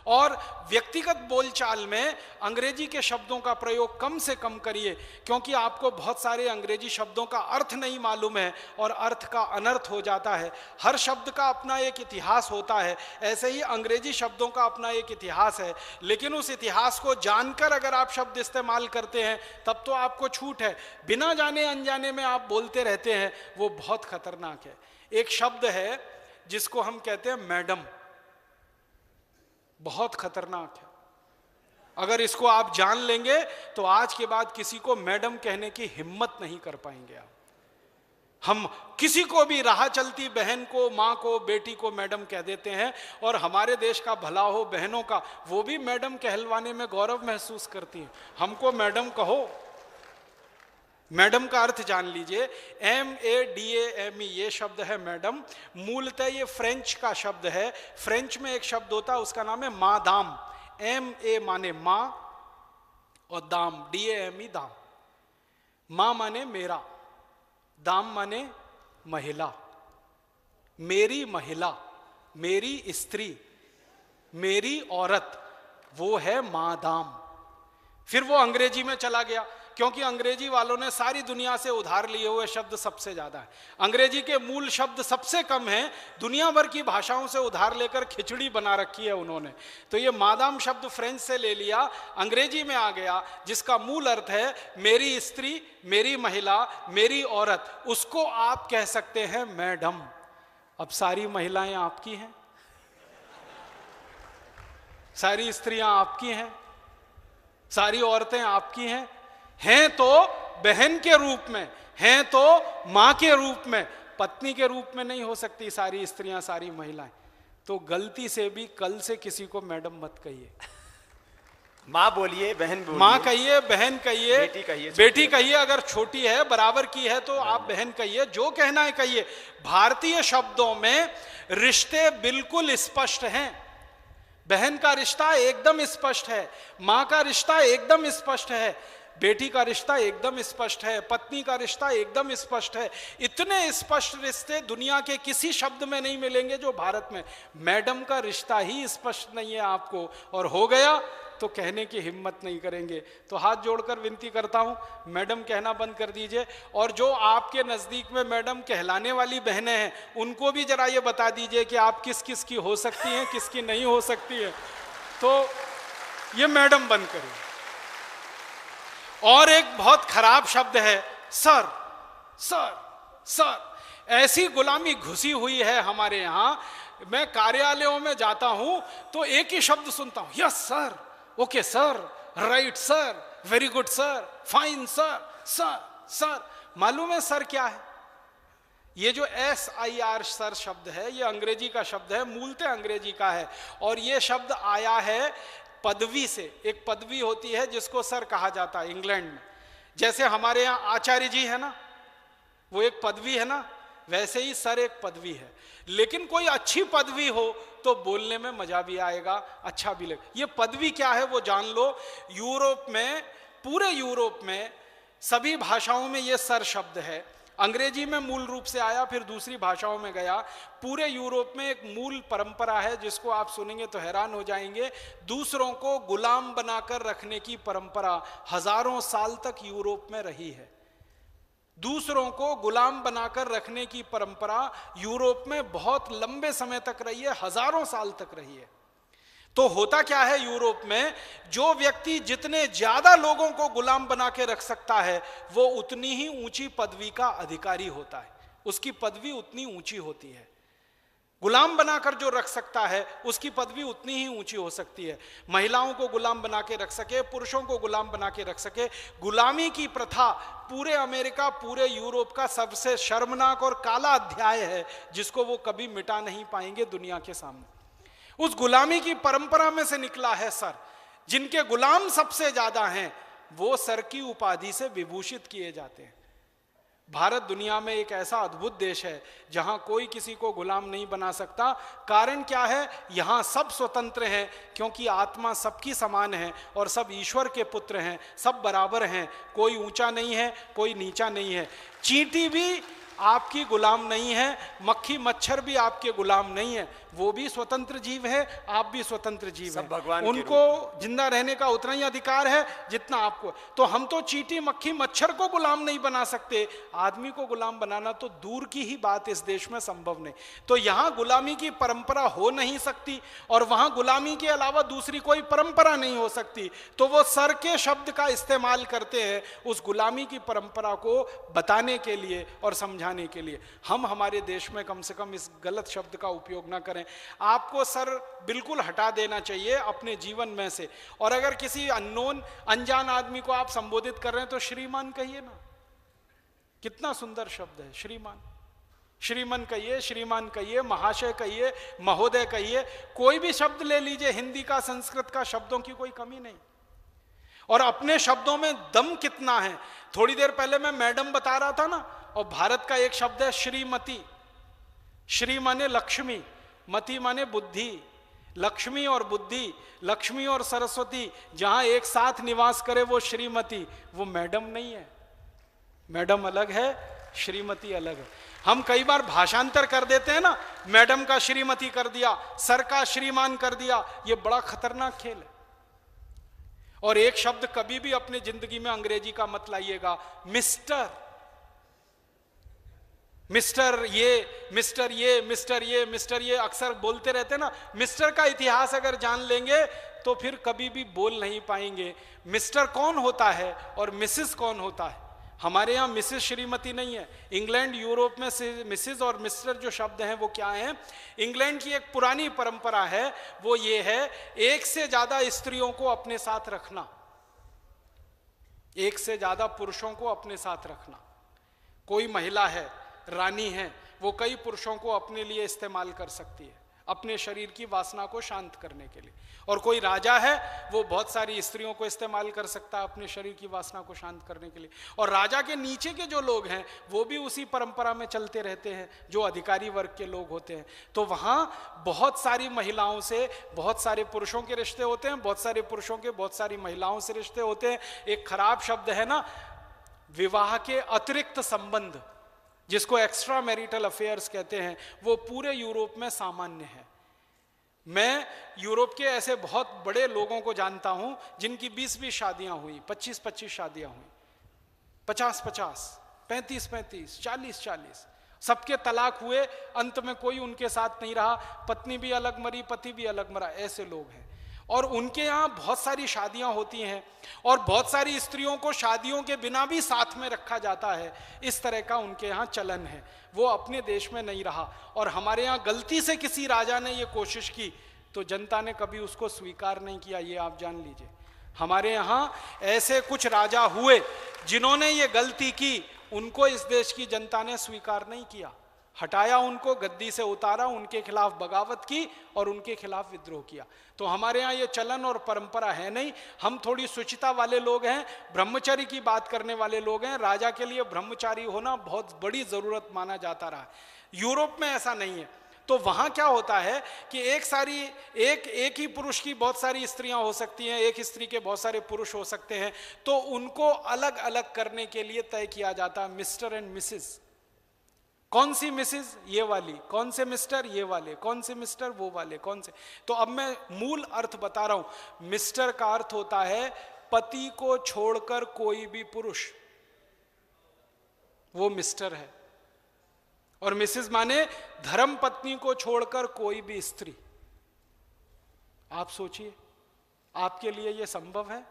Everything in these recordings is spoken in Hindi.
और व्यक्तिगत बोलचाल में अंग्रेजी के शब्दों का प्रयोग कम से कम करिए, क्योंकि आपको बहुत सारे अंग्रेजी शब्दों का अर्थ नहीं मालूम है और अर्थ का अनर्थ हो जाता है। हर शब्द का अपना एक इतिहास होता है, ऐसे ही अंग्रेजी शब्दों का अपना एक इतिहास है, लेकिन उस इतिहास को जानकर अगर आप शब्द इस्तेमाल करते हैं तब तो आपको छूट है। बिना जाने अनजाने में आप बोलते रहते हैं, वो बहुत खतरनाक है। एक शब्द है जिसको हम कहते हैं मैडम, बहुत खतरनाक है। अगर इसको आप जान लेंगे तो आज के बाद किसी को मैडम कहने की हिम्मत नहीं कर पाएंगे आप। हम किसी को भी राह चलती बहन को, माँ को, बेटी को मैडम कह देते हैं, और हमारे देश का भला हो बहनों का, वो भी मैडम कहलवाने में गौरव महसूस करती हैं। हमको मैडम कहो। मैडम का अर्थ जान लीजिए, MADAME ये शब्द है मैडम। मूलतः ये फ्रेंच का शब्द है। फ्रेंच में एक शब्द होता है, उसका नाम है मादाम। MA माने माँ और दाम DAME दाम। माँ माने मेरा, दाम माने महिला, मेरी महिला, मेरी स्त्री, मेरी औरत, वो है मादाम। फिर वो अंग्रेजी में चला गया, क्योंकि अंग्रेजी वालों ने सारी दुनिया से उधार लिए हुए शब्द सबसे ज्यादा है। अंग्रेजी के मूल शब्द सबसे कम हैं, दुनिया भर की भाषाओं से उधार लेकर खिचड़ी बना रखी है उन्होंने। तो ये मादाम शब्द फ्रेंच से ले लिया, अंग्रेजी में आ गया, जिसका मूल अर्थ है मेरी स्त्री, मेरी महिला, मेरी औरत। उसको आप कह सकते हैं मैडम। अब सारी महिलाएं आपकी हैं, सारी स्त्रियां आपकी हैं, सारी औरतें आपकी हैं तो बहन के रूप में, हैं तो मां के रूप में, पत्नी के रूप में नहीं हो सकती सारी स्त्रियां, सारी महिलाएं। तो गलती से भी कल से किसी को मैडम मत कहिए। मां बोलिए, बहन बोलिए, मां कहिए, बहन कहिए, बेटी कहिए। अगर छोटी है, बराबर की है तो आप बहन कहिए, जो कहना है कहिए। भारतीय शब्दों में रिश्ते बिल्कुल स्पष्ट हैं। बहन का रिश्ता एकदम स्पष्ट है, मां का रिश्ता एकदम स्पष्ट है, बेटी का रिश्ता एकदम स्पष्ट है, पत्नी का रिश्ता एकदम स्पष्ट है। इतने स्पष्ट रिश्ते दुनिया के किसी शब्द में नहीं मिलेंगे जो भारत में। मैडम का रिश्ता ही स्पष्ट नहीं है आपको, और हो गया तो कहने की हिम्मत नहीं करेंगे। तो हाथ जोड़कर विनती करता हूं, मैडम कहना बंद कर दीजिए। और जो आपके नजदीक में मैडम कहलाने वाली बहनें हैं, उनको भी जरा ये बता दीजिए कि आप किस किस की हो सकती हैं, किसकी नहीं हो सकती है। तो ये मैडम बंद करिए। और एक बहुत खराब शब्द है सर, सर, सर। ऐसी गुलामी घुसी हुई है हमारे यहां। मैं कार्यालयों में जाता हूं तो एक ही शब्द सुनता हूं, yes sir, okay sir, right sir, very good sir, fine sir, sir, sir. मालूम है सर क्या है? ये जो SIR सर शब्द है, ये अंग्रेजी का शब्द है, मूलतः अंग्रेजी का है। और ये शब्द आया है पदवी से। एक पदवी होती है जिसको सर कहा जाता है इंग्लैंड में। जैसे हमारे यहाँ आचार्य जी है ना, वो एक पदवी है ना, वैसे ही सर एक पदवी है। लेकिन कोई अच्छी पदवी हो तो बोलने में मजा भी आएगा, अच्छा भी लगे। ये पदवी क्या है वो जान लो। यूरोप में, पूरे यूरोप में सभी भाषाओं में ये सर शब्द है। अंग्रेजी में मूल रूप से आया, फिर दूसरी भाषाओं में गया। पूरे यूरोप में एक मूल परंपरा है जिसको आप सुनेंगे तो हैरान हो जाएंगे। दूसरों को गुलाम बनाकर रखने की परंपरा हजारों साल तक यूरोप में रही है। दूसरों को गुलाम बनाकर रखने की परंपरा यूरोप में बहुत लंबे समय तक रही है, हजारों साल तक रही है। तो होता क्या है यूरोप में, जो व्यक्ति जितने ज्यादा लोगों को गुलाम बना के रख सकता है वो उतनी ही ऊंची पदवी का अधिकारी होता है, उसकी पदवी उतनी ऊंची होती है। गुलाम बनाकर जो रख सकता है उसकी पदवी उतनी ही ऊंची हो सकती है। महिलाओं को गुलाम बना के रख सके, पुरुषों को गुलाम बना के रख सके। गुलामी की प्रथा पूरे अमेरिका, पूरे यूरोप का सबसे शर्मनाक और काला अध्याय है जिसको वो कभी मिटा नहीं पाएंगे दुनिया के सामने। उस गुलामी की परंपरा में से निकला है सर। जिनके गुलाम सबसे ज्यादा हैं वो सर की उपाधि से विभूषित किए जाते हैं। भारत दुनिया में एक ऐसा अद्भुत देश है जहां कोई किसी को गुलाम नहीं बना सकता। कारण क्या है? यहां सब स्वतंत्र हैं, क्योंकि आत्मा सबकी समान है और सब ईश्वर के पुत्र हैं, सब बराबर हैं, कोई ऊंचा नहीं है, कोई नीचा नहीं है। चींटी भी आपकी गुलाम नहीं है, मक्खी मच्छर भी आपके गुलाम नहीं है। वो भी स्वतंत्र जीव है, आप भी स्वतंत्र जीव सब है, भगवान के उनको जिंदा रहने का उतना ही अधिकार है जितना आपको। तो हम तो चींटी मक्खी मच्छर को गुलाम नहीं बना सकते, आदमी को गुलाम बनाना तो दूर की ही बात इस देश में संभव नहीं। तो यहां गुलामी की परंपरा हो नहीं सकती और वहां गुलामी के अलावा दूसरी कोई परंपरा नहीं हो सकती। तो वो सर के शब्द का इस्तेमाल करते हैं उस गुलामी की परंपरा को बताने के लिए और समझाने के लिए। हम हमारे देश में कम से कम इस गलत शब्द का उपयोग ना करें। आपको सर बिल्कुल हटा देना चाहिए अपने जीवन में से, और अगर किसी अननोन अनजान आदमी को आप संबोधित कर रहे हैं तो श्रीमान कहिए ना, कितना सुंदर शब्द है श्रीमान। श्रीमान कहिए, श्रीमान कहिए, महाशय कहिए, महोदय कहिए, कोई भी शब्द ले लीजिए, हिंदी का संस्कृत का शब्दों की कोई कमी नहीं। और अपने शब्दों में दम कितना है। थोड़ी देर पहले मैं मैडम बता रहा था ना, और भारत का एक शब्द है श्रीमती। श्री माने लक्ष्मी, मति माने बुद्धि। लक्ष्मी और बुद्धि, लक्ष्मी और सरस्वती जहां एक साथ निवास करे वो श्रीमती, वो मैडम नहीं है। मैडम अलग है, श्रीमती अलग है। हम कई बार भाषांतर कर देते हैं ना, मैडम का श्रीमती कर दिया, सर का श्रीमान कर दिया, ये बड़ा खतरनाक खेल है। और एक शब्द कभी भी अपने जिंदगी में अंग्रेजी का मत लाइएगा, मिस्टर। मिस्टर ये, मिस्टर ये, मिस्टर ये, मिस्टर ये अक्सर बोलते रहते हैं ना। मिस्टर का इतिहास अगर जान लेंगे तो फिर कभी भी बोल नहीं पाएंगे। मिस्टर कौन होता है और मिसेस कौन होता है। हमारे यहाँ मिसेस श्रीमती नहीं है। इंग्लैंड यूरोप में मिसेस और मिस्टर जो शब्द हैं वो क्या हैं। इंग्लैंड की एक पुरानी परंपरा है, वो ये है, एक से ज्यादा स्त्रियों को अपने साथ रखना, एक से ज्यादा पुरुषों को अपने साथ रखना। कोई महिला है, रानी है, वो कई पुरुषों को अपने लिए इस्तेमाल कर सकती है, अपने शरीर की वासना को शांत करने के लिए। और कोई राजा है, वो बहुत सारी स्त्रियों को इस्तेमाल कर सकता है अपने शरीर की वासना को शांत करने के लिए। और राजा के नीचे के जो लोग हैं वो भी उसी परंपरा में चलते रहते हैं, जो अधिकारी वर्ग के लोग होते हैं। तो वहां बहुत सारी महिलाओं से बहुत सारे पुरुषों के रिश्ते होते हैं, बहुत सारे पुरुषों के बहुत सारी महिलाओं से रिश्ते होते हैं। एक खराब शब्द है ना, विवाह के अतिरिक्त संबंध, जिसको एक्स्ट्रा मैरिटल अफेयर्स कहते हैं, वो पूरे यूरोप में सामान्य है। मैं यूरोप के ऐसे बहुत बड़े लोगों को जानता हूं जिनकी 20-20 शादियां हुई, 25-25 शादियां हुई, 50-50, 35-35, 40-40, सबके तलाक हुए, अंत में कोई उनके साथ नहीं रहा, पत्नी भी अलग मरी, पति भी अलग मरा, ऐसे लोग हैं। और उनके यहाँ बहुत सारी शादियां होती हैं और बहुत सारी स्त्रियों को शादियों के बिना भी साथ में रखा जाता है। इस तरह का उनके यहाँ चलन है, वो अपने देश में नहीं रहा। और हमारे यहाँ गलती से किसी राजा ने ये कोशिश की तो जनता ने कभी उसको स्वीकार नहीं किया, ये आप जान लीजिए। हमारे यहाँ ऐसे कुछ राजा हुए जिन्होंने ये गलती की, उनको इस देश की जनता ने स्वीकार नहीं किया, हटाया उनको, गद्दी से उतारा, उनके खिलाफ बगावत की और उनके खिलाफ विद्रोह किया। तो हमारे यहाँ ये चलन और परंपरा है नहीं। हम थोड़ी शुचिता वाले लोग हैं, ब्रह्मचर्य की बात करने वाले लोग हैं। राजा के लिए ब्रह्मचारी होना बहुत बड़ी जरूरत माना जाता रहा है। यूरोप में ऐसा नहीं है। तो वहां क्या होता है कि एक ही पुरुष की बहुत सारी स्त्रियां हो सकती हैं, एक स्त्री के बहुत सारे पुरुष हो सकते हैं। तो उनको अलग अलग करने के लिए तय किया जाता है मिस्टर एंड मिसेस। कौन सी मिसेस? ये वाली। कौन से मिस्टर? ये वाले। कौन से मिस्टर? वो वाले। कौन से? तो अब मैं मूल अर्थ बता रहा हूं। मिस्टर का अर्थ होता है पति को छोड़कर कोई भी पुरुष, वो मिस्टर है। और मिसेस माने धर्म पत्नी को छोड़कर कोई भी स्त्री। आप सोचिए, आपके लिए यह संभव है?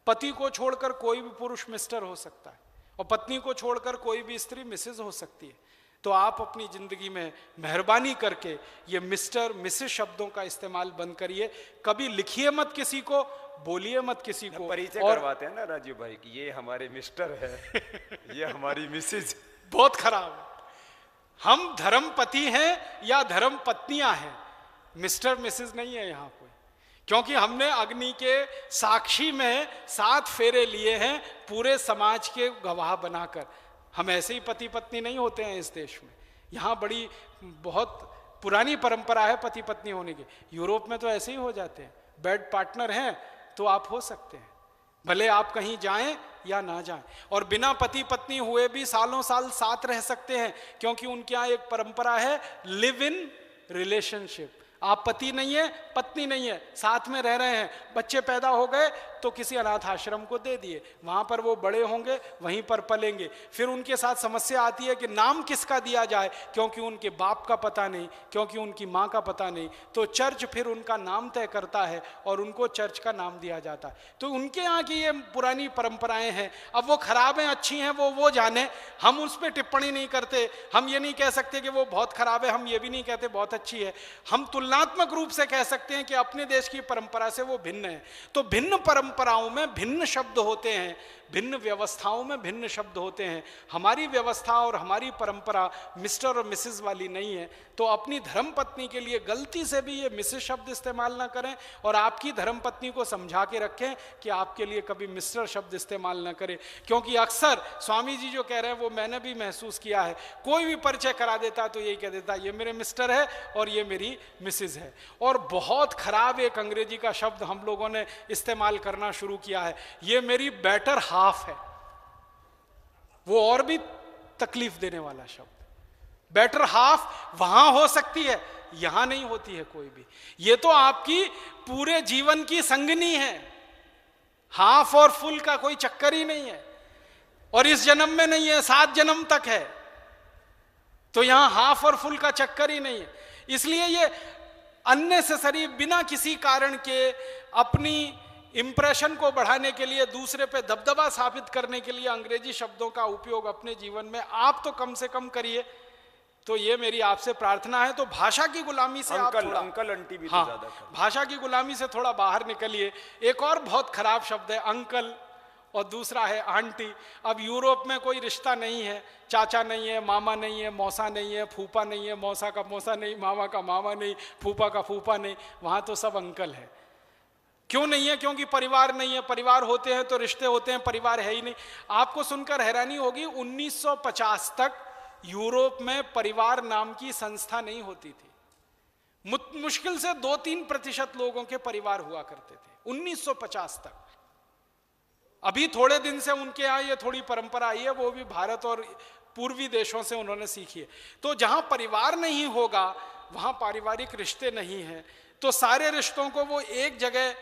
पति को छोड़कर कोई भी पुरुष मिस्टर हो सकता है और पत्नी को छोड़कर कोई भी स्त्री मिसेस हो सकती है। तो आप अपनी जिंदगी में मेहरबानी करके ये मिस्टर मिसेस शब्दों का इस्तेमाल बंद करिए। कभी लिखिए मत किसी को, बोलिए मत किसी को। परिचय करवाते हैं ना राजीव भाई कि ये हमारे मिस्टर है, ये हमारी मिसेज। बहुत खराब है। हम धर्म पति हैं या धर्म पत्नियां हैं, मिस्टर मिसेस नहीं है यहाँ कोई। क्योंकि हमने अग्नि के साक्षी में 7 फेरे लिए हैं पूरे समाज के गवाह बनाकर। हम ऐसे ही पति पत्नी नहीं होते हैं इस देश में। यहाँ बड़ी बहुत पुरानी परंपरा है पति पत्नी होने की। यूरोप में तो ऐसे ही हो जाते हैं। बेड पार्टनर हैं तो आप हो सकते हैं, भले आप कहीं जाएं या ना जाएं। और बिना पति पत्नी हुए भी सालों साल साथ रह सकते हैं, क्योंकि उनके यहाँ एक परंपरा है लिव इन रिलेशनशिप। आप पति नहीं है, पत्नी नहीं है, साथ में रह रहे हैं, बच्चे पैदा हो गए तो किसी अनाथ आश्रम को दे दिए, वहां पर वो बड़े होंगे, वहीं पर पलेंगे। फिर उनके साथ समस्या आती है कि नाम किसका दिया जाए, क्योंकि उनके बाप का पता नहीं, क्योंकि उनकी माँ का पता नहीं, तो चर्च फिर उनका नाम तय करता है और उनको चर्च का नाम दिया जाता है। तो उनके यहाँ की ये पुरानी परंपराएं हैं। अब वो खराब हैं अच्छी हैं वो जाने, हम उस पर टिप्पणी नहीं करते। हम ये नहीं कह सकते कि वो बहुत खराब है, हम ये भी नहीं कहते बहुत अच्छी है। हम तुलनात्मक रूप से कह सकते हैं कि अपने देश की परंपरा से वो भिन्न है। तो भिन्न परंपराओं में भिन्न शब्द होते हैं, भिन्न व्यवस्थाओं में भिन्न शब्द होते हैं। हमारी व्यवस्था और हमारी परंपरा मिस्टर और मिसेस वाली नहीं है। तो अपनी धर्मपत्नी के लिए गलती से भी ये मिसेस शब्द इस्तेमाल ना करें, और आपकी धर्मपत्नी को समझा के रखें कि आपके लिए कभी मिस्टर शब्द इस्तेमाल ना करें। क्योंकि अक्सर स्वामी जी जो कह रहे हैं वो मैंने भी महसूस किया है, कोई भी परिचय करा देता तो यही कह देता ये मेरे मिस्टर है और ये मेरी मिसेस है। और बहुत खराब एक अंग्रेजी का शब्द हम लोगों ने इस्तेमाल करना शुरू किया है, ये मेरी बेटर हाफ है। वो और भी तकलीफ देने वाला शब्द। बेटर हाफ वहां हो सकती है, यहां नहीं होती है कोई भी। ये तो आपकी पूरे जीवन की संगनी है, हाफ और फुल का कोई चक्कर ही नहीं है। और इस जन्म में नहीं है, 7 जन्म तक है। तो यहां हाफ और फुल का चक्कर ही नहीं है। इसलिए ये अननेसेसरी, बिना किसी कारण के अपनी इंप्रेशन को बढ़ाने के लिए, दूसरे पे दबदबा साबित करने के लिए अंग्रेजी शब्दों का उपयोग अपने जीवन में आप तो कम से कम करिए। तो ये मेरी आपसे प्रार्थना है। तो भाषा की गुलामी से आप थोड़ा, अंकल आंटी भी हाँ, तो ज्यादा कर। भाषा की गुलामी से थोड़ा बाहर निकलिए। एक और बहुत खराब शब्द है अंकल, और दूसरा है आंटी। अब यूरोप में कोई रिश्ता नहीं है, चाचा नहीं है, मामा नहीं है, मौसा नहीं है, फूफा नहीं है, मौसा का मौसा नहीं, मामा का मामा नहीं, फूफा का फूफा नहीं, वहां तो सब अंकल है। क्यों नहीं है? क्योंकि परिवार नहीं है। परिवार होते हैं तो रिश्ते होते हैं, परिवार है ही नहीं। आपको सुनकर हैरानी होगी, 1950 तक यूरोप में परिवार नाम की संस्था नहीं होती थी। मुश्किल से 2-3% लोगों के परिवार हुआ करते थे 1950 तक। अभी थोड़े दिन से उनके यहाँ ये थोड़ी परंपरा आई है, वो भी भारत और पूर्वी देशों से उन्होंने सीखी है। तो जहां परिवार नहीं होगा वहां पारिवारिक रिश्ते नहीं हैं। तो सारे रिश्तों को वो एक जगह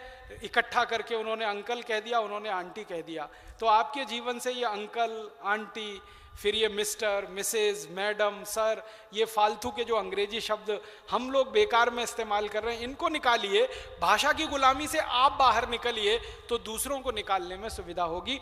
इकट्ठा करके उन्होंने अंकल कह दिया, उन्होंने आंटी कह दिया। तो आपके जीवन से ये अंकल, आंटी, फिर ये मिस्टर, मिसेज, मैडम, सर, ये फालतू के जो अंग्रेजी शब्द हम लोग बेकार में इस्तेमाल कर रहे हैं, इनको निकालिए। भाषा की गुलामी से आप बाहर निकलिए तो दूसरों को निकालने में सुविधा होगी।